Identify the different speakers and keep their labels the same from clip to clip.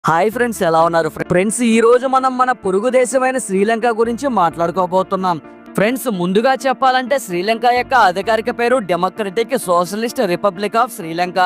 Speaker 1: Hi friends, ఎలా ఉన్నారు friends? ఈ రోజు మనం మన పొరుగు దేశమైన శ్రీలంక గురించి మాట్లాడుకోబోతున్నాం. ఫ్రెండ్స్, ముందుగా చెప్పాలంటే శ్రీలంక యొక్క అధికారిక పేరు democratic socialist republic of Sri Lanka.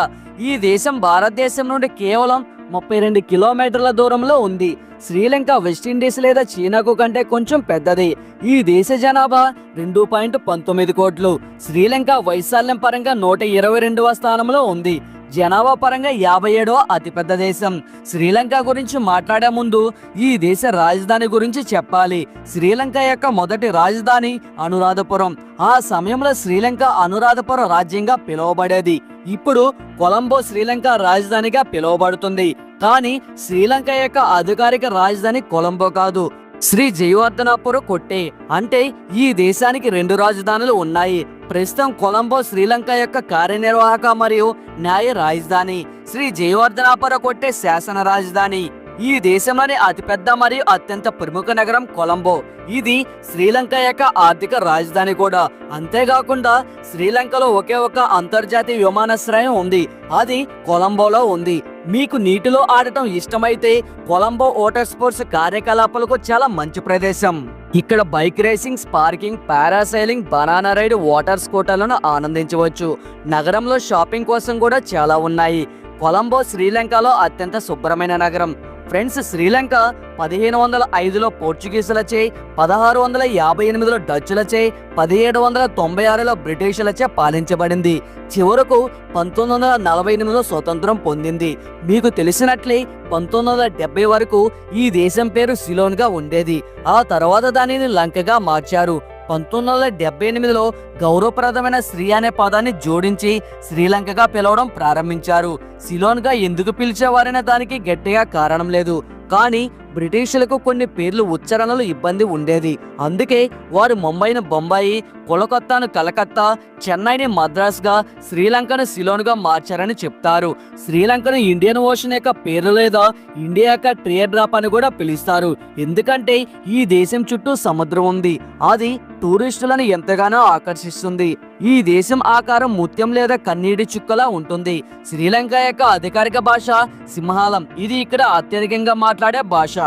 Speaker 1: ఈ దేశం భారతదేశం నుండి కేవలం 32 కిలోమీటర్ల దూరంలో ఉంది. శ్రీలంక వెస్టిండీస్ లేదా చీనాకు కంటే కొంచెం పెద్దది. ఈ దేశ జనాభా 2.19 కోట్లు. శ్రీలంక వైశాల్యం పరంగా 122వ స్థానంలో ఉంది. జనాభా పరంగా 57వ అతిపెద్ద దేశం. శ్రీలంక గురించి మాట్లాడే ముందు ఈ దేశ రాజధాని గురించి చెప్పాలి. శ్రీలంక యొక్క మొదటి రాజధాని అనురాధపురం. ఆ సమయంలో శ్రీలంక అనురాధపురం రాజ్యంగా పిలువబడేది. ఇప్పుడు కొలంబో శ్రీలంక రాజధానిగా పిలువబడుతుంది. కానీ శ్రీలంక యొక్క అధికారిక రాజధాని కొలంబో కాదు, శ్రీ జయవర్ధనపుర కొట్టే. అంటే ఈ దేశానికి 2 రాజధానులు ఉన్నాయి. ప్రస్తుతం కొలంబో శ్రీలంక యొక్క కార్యనిర్వాహక మరియు న్యాయ రాజధాని, శ్రీ జయవర్ధనపుర కొట్టే శాసన రాజధాని. ఈ దేశంలోని అతిపెద్ద మరియు అత్యంత ప్రముఖ నగరం కొలంబో. ఇది శ్రీలంక యొక్క ఆర్థిక రాజధాని కూడా. అంతేకాకుండా శ్రీలంకలో ఒకే ఒక అంతర్జాతీయ విమానాశ్రయం ఉంది, అది కొలంబోలో ఉంది. మీకు నీటిలో ఆడటం ఇష్టమైతే కొలంబో వాటర్ స్పోర్ట్స్ కార్యకలాపాలకు చాలా మంచి ప్రదేశం. ఇక్కడ bike racing, sparking, parasailing, banana ride, water స్కూటర్లను ఆనందించవచ్చు. నగరంలో షాపింగ్ కోసం కూడా చాలా ఉన్నాయి. కొలంబో శ్రీలంకలో అత్యంత శుభ్రమైన నగరం. ఫ్రెండ్స్, శ్రీలంక 1505లో పోర్చుగీసులచే, 1658లో డచ్లచే, 1796లో బ్రిటిషులచే పాలించబడింది. చివరకు 1948లో స్వతంత్రం పొందింది. మీకు తెలిసినట్లే 1970 వరకు ఈ దేశం పేరు సిలోన్గా ఉండేది. ఆ తర్వాత దానిని లంకగా మార్చారు. 1978లో గౌరవప్రదమైన శ్రీ అనే పదాన్ని జోడించి శ్రీలంకగా పిలవడం ప్రారంభించారు. సిలోన్గా ఎందుకు పిలిచేవారనే దానికి గట్టిగా కారణం లేదు, కానీ బ్రిటిషులకు కొన్ని పేర్లు ఉచ్చారణలు ఇబ్బంది ఉండేది. అందుకే వారు ముంబైని బొంబాయి, కోలకత్తాను కలకత్తా, చెన్నైని మద్రాస్గా, శ్రీలంకను సిలోన్గా మార్చారని చెప్తారు. శ్రీలంకను ఇండియన్ ఓషన్ యొక్క పేరు లేదా ఇండియా యొక్క ట్రేడ్ డ్రాప్ అని కూడా పిలుస్తారు. ఎందుకంటే ఈ దేశం చుట్టూ సముద్రం ఉంది, అది టూరిస్టులను ఎంతగానో ఆకర్షిస్తుంది. ఈ దేశం ఆకారం ముత్యం లేదా కన్నీటి చుక్కలా ఉంటుంది. శ్రీలంక యొక్క అధికారిక భాష సింహాలం. ఇది ఇక్కడ అత్యధికంగా మాట్లాడే భాష.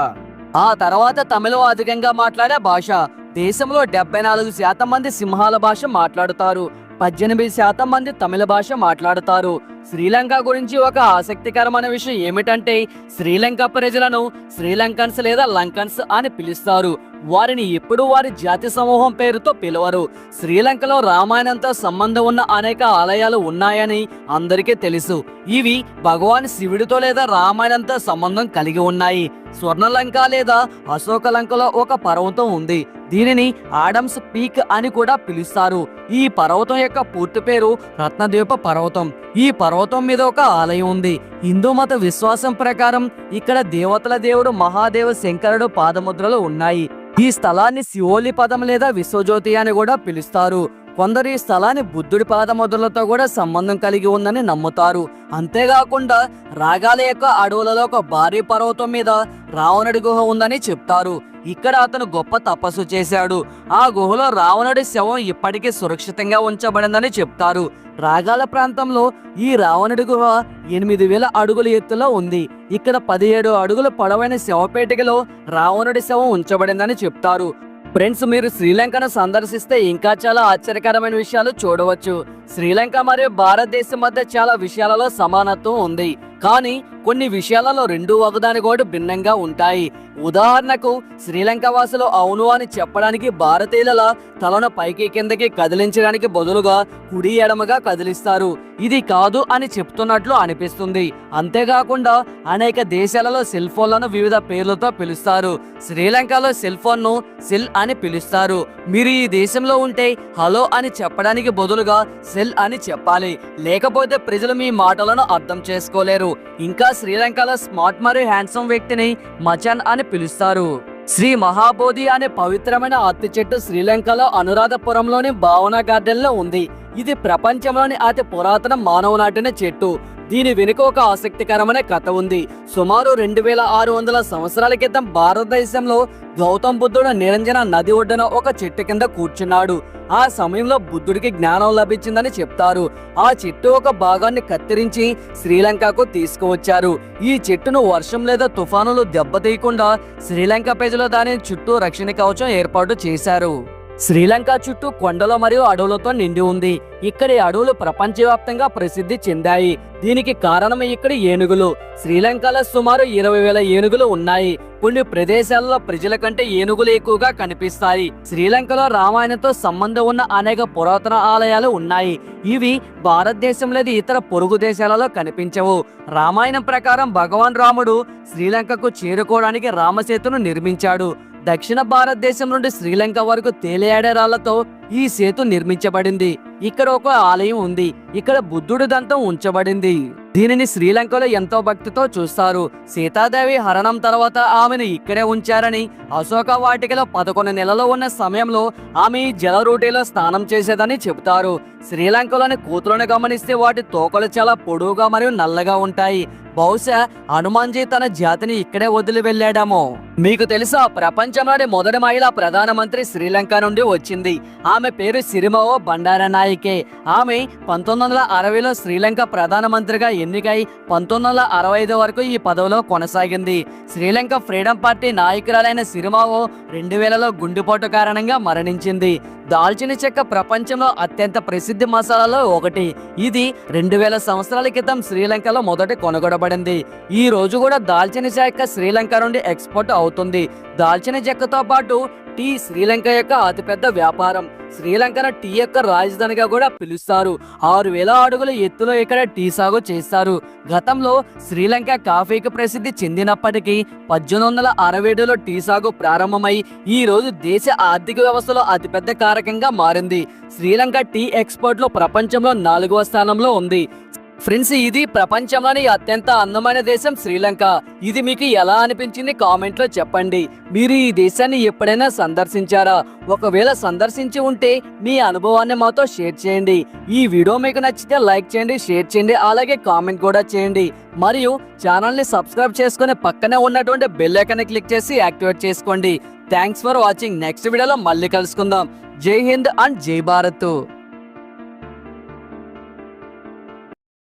Speaker 1: ఆ తర్వాత తమిళం అధికంగా మాట్లాడే భాష. దేశంలో 74% మంది సింహాల భాష మాట్లాడుతారు. 18% మంది తమిళ భాష మాట్లాడుతారు. శ్రీలంక గురించి ఒక ఆసక్తికరమైన విషయం ఏమిటంటే శ్రీలంక ప్రజలను శ్రీలంకన్స్ లేదా లంకన్స్ అని పిలుస్తారు. వారిని ఎప్పుడూ వారి జాతి సమూహం పేరుతో పిలవరు. శ్రీలంకలో రామాయణంతో సంబంధం ఉన్న అనేక ఆలయాలు ఉన్నాయని అందరికీ తెలుసు. ఇవి భగవాన్ శివుడితో లేదా రామాయణంతో సంబంధం కలిగి ఉన్నాయి. స్వర్ణలంక లేదా అశోక లంకలో ఒక పర్వతం ఉంది. దీనిని ఆడమ్స్ పీక్ అని కూడా పిలుస్తారు. ఈ పర్వతం యొక్క పూర్తి పేరు రత్నద్వీప పర్వతం. ఈ పర్వతం మీద ఒక ఆలయం ఉంది. హిందూ మత విశ్వాసం ప్రకారం ఇక్కడ దేవతల దేవుడు మహాదేవ శంకరుడు పాదముద్రలు ఉన్నాయి. ఈ స్థలాన్ని శివోలి పదం లేదా విశ్వజ్యోతి అని కూడా పిలుస్తారు. కొందరు ఈ స్థలాన్ని బుద్ధుడి పాదముద్రలతో కూడా సంబంధం కలిగి ఉందని నమ్ముతారు. అంతేకాకుండా రాగాల యొక్క అడవులలో ఒక భారీ పర్వతం మీద రావణుడి గుహ ఉందని చెప్తారు. ఇక్కడ అతను గొప్ప తపస్సు చేశాడు. ఆ గుహలో రావణుడి శవం ఇప్పటికీ సురక్షితంగా ఉంచబడిందని చెప్తారు. రాగాల ప్రాంతంలో ఈ రావణుడి గుహ 8000 అడుగుల ఎత్తులో ఉంది. ఇక్కడ 17 అడుగుల పొడవైన శవపేటికలో రావణుడి శవం ఉంచబడిందని చెప్తారు. ఫ్రెండ్స్, మీరు శ్రీలంకను సందర్శిస్తే ఇంకా చాలా ఆశ్చర్యకరమైన విషయాలు చూడవచ్చు. శ్రీలంక మరియు భారతదేశం మధ్య చాలా విషయాలలో సమానత్వం ఉంది, కానీ కొన్ని విషయాలలో రెండు ఒకదానికొకటి భిన్నంగా ఉంటాయి. ఉదాహరణకు, శ్రీలంక వాసులు అవును అని చెప్పడానికి భారతీయుల తలను పైకి కిందకి కదిలించడానికి బదులుగా కుడి ఎడమగా కదిలిస్తారు. ఇది కాదు అని చెప్తున్నట్లు అనిపిస్తుంది. అంతేకాకుండా అనేక దేశాలలో సెల్ ఫోన్లను వివిధ పేర్లతో పిలుస్తారు. శ్రీలంకలో సెల్ ఫోన్ ను సెల్ అని పిలుస్తారు. మీరు ఈ దేశంలో ఉంటే హలో అని చెప్పడానికి బదులుగా సెల్ అని చెప్పాలి, లేకపోతే ప్రజలు మీ మాటలను అర్థం చేసుకోలేరు. ఇంకా శ్రీలంకలో స్మార్ట్ మరియు హ్యాండ్సమ్ వ్యక్తిని మచాన్ అని పిలుస్తారు. శ్రీ మహాబోధి అనే పవిత్రమైన అత్తి చెట్టు శ్రీలంకలో అనురాధపురంలోని భావన గార్డెన్ లో ఉంది. ఇది ప్రపంచంలోని అతి పురాతన మానవ నాటిన చెట్టు. దీని వెనుక ఒక ఆసక్తికరమైన కథ ఉంది. సుమారు 2600 సంవత్సరాల క్రితం భారతదేశంలో గౌతమ్ బుద్ధుడు నిరంజన నది ఒడ్డున ఒక చెట్టు కింద కూర్చున్నాడు. ఆ సమయంలో బుద్ధుడికి జ్ఞానం లభించిందని చెప్తారు. ఆ చెట్టు ఒక భాగాన్ని కత్తిరించి శ్రీలంకకు తీసుకువచ్చారు. ఈ చెట్టును వర్షం లేదా తుఫానులు దెబ్బతీయకుండా శ్రీలంక ప్రజలు దాని చుట్టూ రక్షణ కవచం ఏర్పాటు చేశారు. శ్రీలంక చుట్టూ కొండలు మరియు అడవులతో నిండి ఉంది. ఇక్కడి అడవులు ప్రపంచవ్యాప్తంగా ప్రసిద్ధి చెందాయి. దీనికి కారణం ఇక్కడి ఏనుగులు. శ్రీలంకలో సుమారు 20,000 ఏనుగులు ఉన్నాయి. కొన్ని ప్రదేశాలలో ప్రజల కంటే ఏనుగులు ఎక్కువగా కనిపిస్తాయి. శ్రీలంకలో రామాయణంతో సంబంధం ఉన్న అనేక పురాతన ఆలయాలు ఉన్నాయి. ఇవి భారతదేశంలోని ఇతర పొరుగు దేశాలలో కనిపించవు. రామాయణం ప్రకారం భగవాన్ రాముడు శ్రీలంకకు చేరుకోవడానికి రామసేతును నిర్మించాడు. దక్షిణ భారతదేశం నుండి శ్రీలంక వరకు తేలియాడే రాళ్లతో ఈ సేతు నిర్మించబడింది. ఇక్కడ ఒక ఆలయం ఉంది. ఇక్కడ బుద్ధుడి దంతం ఉంచబడింది. దీనిని శ్రీలంకలో ఎంతో భక్తితో చూస్తారు. సీతాదేవి హరణం తర్వాత ఆమెను ఇక్కడే ఉంచారని, అశోక వాటికలో 11 నెలలు ఉన్న సమయంలో ఆమె ఈ జలరూటిలో స్నానం చేసేదని చెబుతారు. శ్రీలంకలోని కూతులను గమనిస్తే వాటి తోకలు చాలా పొడవుగా మరియు నల్లగా ఉంటాయి. బహుశా హనుమాన్జీ తన జాతిని ఇక్కడే వదిలి వెళ్ళాడేమో. మీకు తెలుసా, ప్రపంచంలోని మొదటి మహిళా ప్రధానమంత్రి శ్రీలంక నుండి వచ్చింది. ఆమె పేరు సిరిమవో బండారనాయకే. ఆమె 1960లో శ్రీలంక ప్రధానమంత్రిగా ఎన్నికై 1965 వరకు ఈ పదవిలో కొనసాగింది. శ్రీలంక ఫ్రీడమ్ పార్టీ నాయకురాలైన సిరిమవో 2000లో గుండెపోటు కారణంగా మరణించింది. దాల్చిన చెక్క ప్రపంచంలో అత్యంత ప్రసిద్ధి మసాలాలో ఒకటి. ఇది 2000 సంవత్సరాల క్రితం శ్రీలంకలో మొదట కొనుగోబడింది. ఈ రోజు కూడా దాల్చిన చెక్క శ్రీలంక నుండి ఎక్స్పోర్ట్ అవుతుంది. దాల్చిన చెక్కతో పాటు టీ శ్రీలంక యొక్క అతిపెద్ద వ్యాపారం. శ్రీలంకను టీ యొక్క రాజధానిగా కూడా పిలుస్తారు. 6000 అడుగుల ఎత్తులో ఇక్కడ టీ సాగు చేస్తారు. గతంలో శ్రీలంక కాఫీకి ప్రసిద్ధి చెందినప్పటికీ 1867లో టీ సాగు ప్రారంభమై ఈ రోజు దేశ ఆర్థిక వ్యవస్థలో అతిపెద్ద కారకంగా మారింది. శ్రీలంక టీ ఎక్స్పోర్ట్ లో ప్రపంచంలో 4వ స్థానంలో ఉంది. ఫ్రెండ్స్, ఇది ప్రపంచంలోని అత్యంత అందమైన దేశం శ్రీలంక. ఇది మీకు ఎలా అనిపించింది కామెంట్ లో చెప్పండి. మీరు ఈ దేశాన్ని ఎప్పుడైనా సందర్శించారా? ఒకవేళ సందర్శించి ఉంటే మీ అనుభవాన్ని మాతో షేర్ చేయండి. ఈ వీడియో మీకు నచ్చితే లైక్ చేయండి, షేర్ చేయండి, అలాగే కామెంట్ కూడా చేయండి. మరియు ఛానల్ ని సబ్స్క్రైబ్ చేసుకుని పక్కనే ఉన్నటువంటి బెల్ ఐకాన్ ని క్లిక్ చేసి యాక్టివేట్ చేసుకోండి. Thanks for watching. నెక్స్ట్ వీడియోలో మళ్ళీ కలుసుకుందాం. జై హింద్ అండ్ జై భారత్.